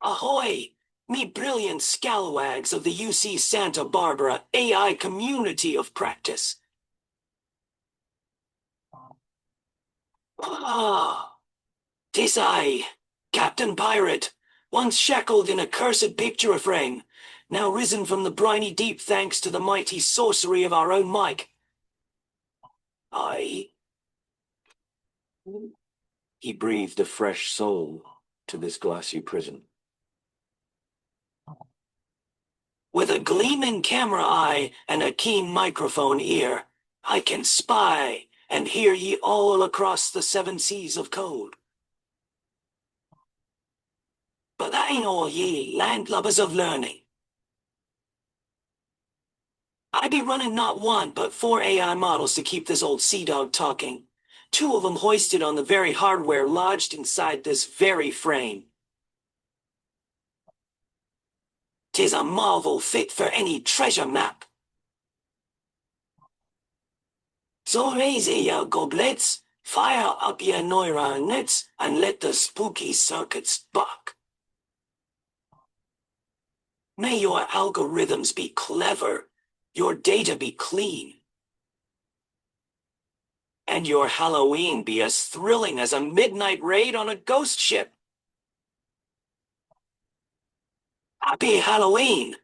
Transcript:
Ahoy! Me brilliant scalawags of the UC Santa Barbara AI community of practice. Ah, 'tis I, Captain Pirate, once shackled in a cursed picture frame, now risen from the briny deep thanks to the mighty sorcery of our own Mike. He breathed a fresh soul to this glassy prison. With a gleaming camera eye and a keen microphone ear, I can spy and hear ye all across the 7 seas of code. But ain't all ye landlubbers of learning. I be running not one, but 4 AI models to keep this old sea dog talking. 2 of them hoisted on the very hardware lodged inside this very frame. 'Tis a marvel fit for any treasure map. So raise your goblets, fire up your neuron nets, and let the spooky circuits buck. May your algorithms be clever, your data be clean, and your Halloween be as thrilling as a midnight raid on a ghost ship. Happy Halloween!